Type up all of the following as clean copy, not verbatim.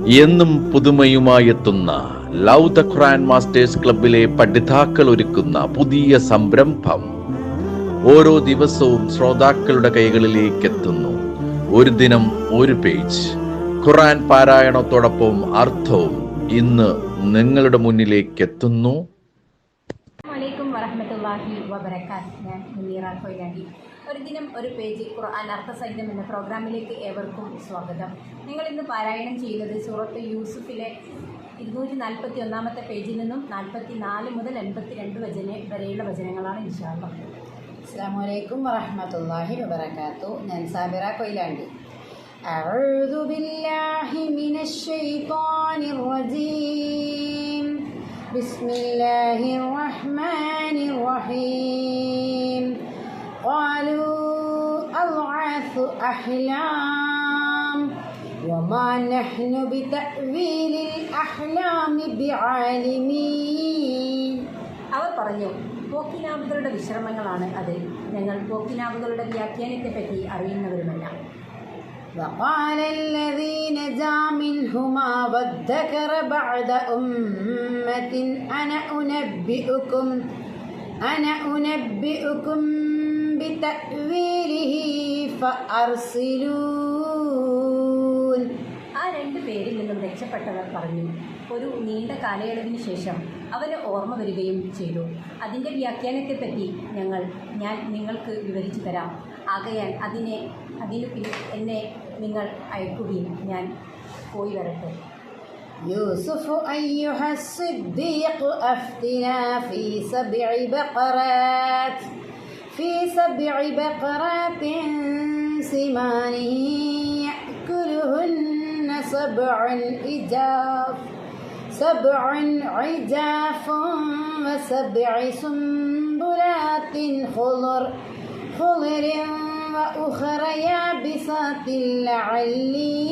എന്നും പുതുമയുമായെത്തുന്ന love the Quran masters ക്ലബിലെ പഠിതാക്കൾ ഒരുക്കുന്ന പുതിയ സംരംഭം ഓരോ ദിവസവും ശ്രോതാക്കളുടെ കൈകളിലേക്ക് എത്തുന്നു. ഒരു ദിനം ഒരു പേജ് ഖുർആൻ പാരായണത്തോടൊപ്പം അർത്ഥവും ഇന്ന് നിങ്ങളുടെ മുന്നിലേക്ക് എത്തുന്നു. അസ്സലാമു വറഹ്മത്തുള്ളാഹി വബറകാത്ത്. ഞാൻ മുനീറ കൊയിലാണ്ടി. ഒരു ദിനം ഒരു പേജ് ഖുർആൻ അർത്ഥസഹിതം എന്ന പ്രോഗ്രാമിലേക്ക് ഏവർക്കും സ്വാഗതം. നിങ്ങൾ ഇന്ന് പാരായണം ചെയ്യുന്നത് സൂറത്ത് യൂസുഫിലെ 241 പേജിൽ നിന്നും 44 മുതൽ 82 വരെയുള്ള വചനങ്ങളാണ് ഇൻഷാ അല്ലാഹ്. അസ്സലാമു അലൈക്കും വറഹ്മത്തുള്ളാഹി വബറകാത്തു. ഞാൻ സാബിറ കൊയിലാണ്ടി. അഊദു ബില്ലാഹി മിനശ് ശൈത്വാനിർ റജീം. ബിസ്മില്ലാഹിർ റഹ്മാനിർ റഹീം. ഖാലൂ അദ്അഫു അഹ്ലാം വമാ നഹ്നു ബിതഅ്വീലിൽ അഹ്ലാമി ബിആലിമീൻ. അവർ പറഞ്ഞു, പോക്കിനാവുകളുടെ വിശ്രമങ്ങളാണ് അത്. ഞങ്ങൾ പോക്കിനാവുകളുടെ വ്യാഖ്യാനത്തെപ്പറ്റി അറിയുന്നവരുമല്ല. وقال الذي نجا منهما وادكر بعد أمة أنا أنبئكم بتأويله فأرسلون. ആ 2 പേരിൽ നിന്നും രക്ഷപ്പെട്ടവർ പറഞ്ഞു, ഒരു നീണ്ട കാലയളവിന് ശേഷം അവന് ഓർമ്മ വരികയും ചെയ്തു. അതിൻ്റെ വ്യാഖ്യാനത്തെപ്പറ്റി ഞാൻ നിങ്ങൾക്ക് വിവരിച്ചു തരാം. ആകയാൽ അതിനു എന്നെ നിങ്ങൾ അയക്കുകയും ഞാൻ പോയി വരട്ടെ. യൂസുഫ് അയ്യുഹ الصديق أفتنا في سبع بقرات سمان يأكلهن سبع عجاف وسبع سنبلات خضر وأخر يابسات لعلي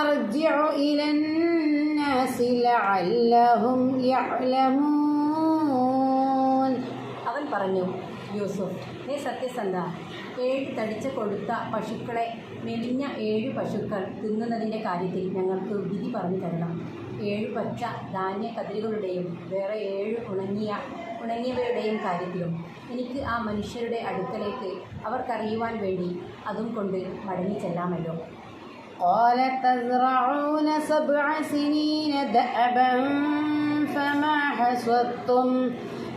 أرجع إلى الناس لعلهم يعلمون. അവൻ പറഞ്ഞു, യൂസുഫ്, ഹേ സത്യസന്ധ, 7 തടിച്ച കൊഴുത്ത പശുക്കളെ മെലിഞ്ഞ 7 പശുക്കൾ തിന്നുന്നതിൻ്റെ കാര്യത്തിൽ ഞങ്ങൾക്ക് വിധി പറഞ്ഞു തരണം. 7 പച്ച ധാന്യ കതിരുകളുടെയും വേറെ 7 ഉണങ്ങിയവയുടെയും കാര്യത്തിലും എനിക്ക് ആ മനുഷ്യരുടെ അടുക്കലേക്ക് അവർക്കറിയുവാൻ വേണ്ടി അതും കൊണ്ട് മടങ്ങി ചെല്ലാമല്ലോ. قال تزرعون 7 سنين دأبا فما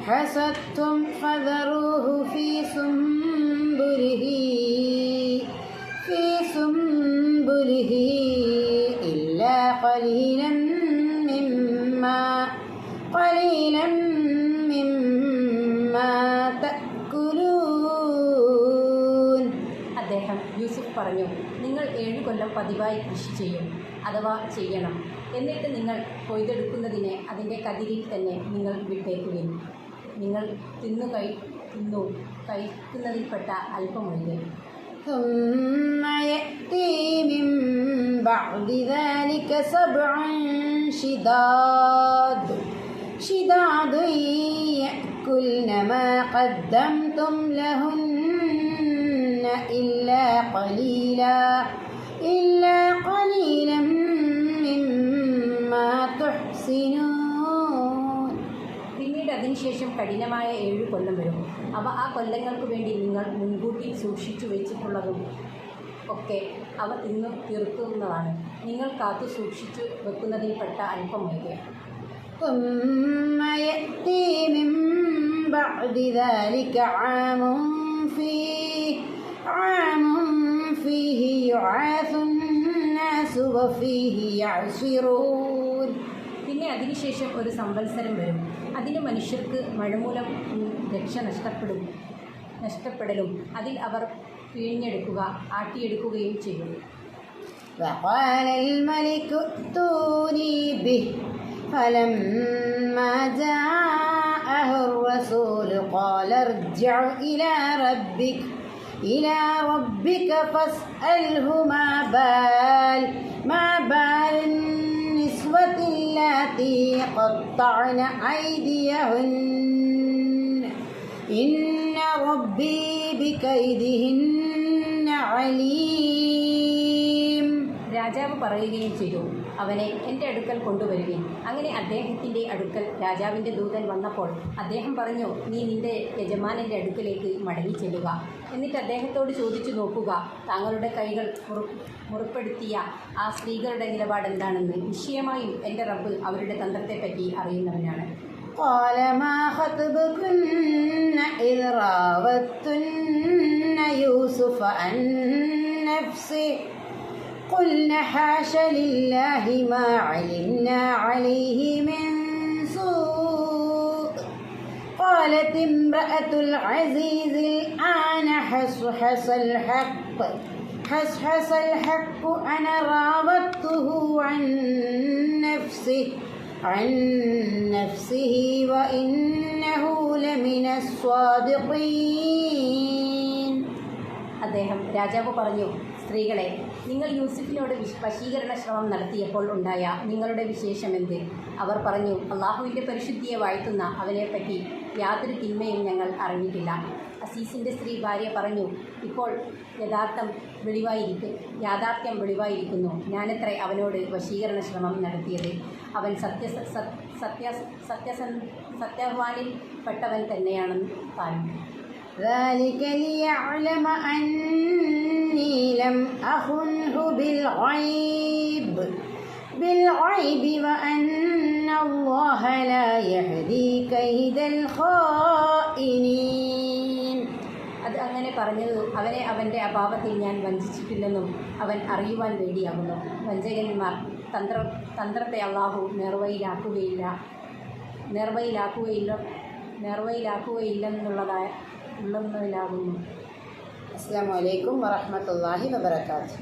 حصدتم فذروه في سنبله إلا قليلا مما تأكلون. അദ്ദേഹം യൂസുഫ് പറഞ്ഞു, നിങ്ങൾ 7 കൊല്ലം പതിവായി കൃഷി ചെയ്യും അഥവാ ചെയ്യണം. എന്നിട്ട് നിങ്ങൾ കൊയ്തെടുക്കുന്നതിനെ അതിൻ്റെ കതിരിൽ തന്നെ നിങ്ങൾ വിട്ടേക്കുകയും നിങ്ങൾ കഴിക്കുന്നതിൽപ്പെട്ട അല്പമൊഴികെ. ثم يأتي من بعد ذلك 7 شداد يأكلن ما قدمتم لهن إلا قليلا مما تحسنون. പിന്നീട് അതിനുശേഷം കഠിനമായ 7 കൊല്ലം വരും. അവ ആ കൊല്ലങ്ങൾക്ക് വേണ്ടി നിങ്ങൾ മുൻകൂട്ടി സൂക്ഷിച്ചു വെച്ചിട്ടുള്ളതും ഒക്കെ അവ തിന്നു തീർക്കുന്നതാണ്. നിങ്ങൾ കാത്തു സൂക്ഷിച്ചു വെക്കുന്നതിൽപ്പെട്ട അല്പമൊഴികെ. ثم يأتي من بعد ذلك عام فيه يعاث الناس وفيه يعصرون. പിന്നെ അതിനുശേഷം ഒരു സംവത്സരം വരും. അതിന് മനുഷ്യർക്ക് മഴമൂലം രക്ഷ നഷ്ടപ്പെടലും അതിൽ അവർ പിഴിഞ്ഞെടുക്കുക ആട്ടിയെടുക്കുകയും ചെയ്യും. وقال الملك ائتوني به فلما جاءه الرسول قال ارجع إلى ربك فاسأله ما بال النسوة اللاتي قطعن أيديهن إن ربي بكيدهن عليم. രാജാവ് പറയുകയും ചെയ്തു, അവനെ എൻ്റെ അടുക്കൽ കൊണ്ടുവരുകയും. അങ്ങനെ അദ്ദേഹത്തിൻ്റെ അടുക്കൽ രാജാവിൻ്റെ ദൂതൻ വന്നപ്പോൾ അദ്ദേഹം പറഞ്ഞു, നീ നിൻ്റെ യജമാനൻ്റെ അടുക്കലേക്ക് മടങ്ങി ചെല്ലുക. എന്നിട്ട് അദ്ദേഹത്തോട് ചോദിച്ചു നോക്കുക, താങ്കളുടെ കൈകൾ മുറിപ്പെടുത്തിയ ആ സ്ത്രീകളുടെ നിലപാട് എന്താണെന്ന്. നിശ്ചയമായും എൻ്റെ റബ്ബ് അവരുടെ തന്ത്രത്തെപ്പറ്റി അറിയുന്നവനാണ്. قال ما خطبكن إذ راوتن يوسف عن نفسه قلنا حاش لله ما علمنا عليه من سوء قالت امرأة العزيز الآن حصحص الحق أنا راودته عن نفسه وإنه لمن الصادقين. അദ്ദേഹം രാജാവ് പറഞ്ഞു, സ്ത്രീകളെ, നിങ്ങൾ യൂസുഫിനോട് വശീകരണ ശ്രമം നടത്തിയപ്പോൾ ഉണ്ടായ നിങ്ങളുടെ വിശേഷം എന്ത്? അവർ പറഞ്ഞു, അള്ളാഹുവിൻ്റെ പരിശുദ്ധിയെ വാഴ്ത്തുന്ന അവനെപ്പറ്റി യാതൊരു തിന്മയും ഞങ്ങൾ അറിഞ്ഞിട്ടില്ല. അസീസിൻ്റെ സ്ത്രീ ഭാര്യ പറഞ്ഞു, ഇപ്പോൾ യാഥാർത്ഥ്യം വെളിവായിരിക്കുന്നു. ഞാനത്ര അവനോട് വശീകരണ ശ്രമം നടത്തിയത്. അവൻ സത്യവാനിൽ പെട്ടവൻ തന്നെയാണെന്ന് പറഞ്ഞു. ذلك ليعلم أني لم أخنه بالغيب وأن الله لا يهدي كيد الخائنين. അത് അങ്ങനെ പറഞ്ഞത് അവനെ അവൻ്റെ അഭാവത്തിൽ ഞാൻ വഞ്ചിച്ചിട്ടില്ലെന്നും അവൻ അറിയുവാൻ വേണ്ടിയാകുന്നു. വഞ്ചകന്മാർ തന്ത്രത്തെ അള്ളാഹു നേർവയിലാക്കുകയില്ലെന്നുള്ളതാകുന്നു. അസ്സലാമു അലൈക്കും വറഹ്മത്തുള്ളാഹി വബറകാതുഹു.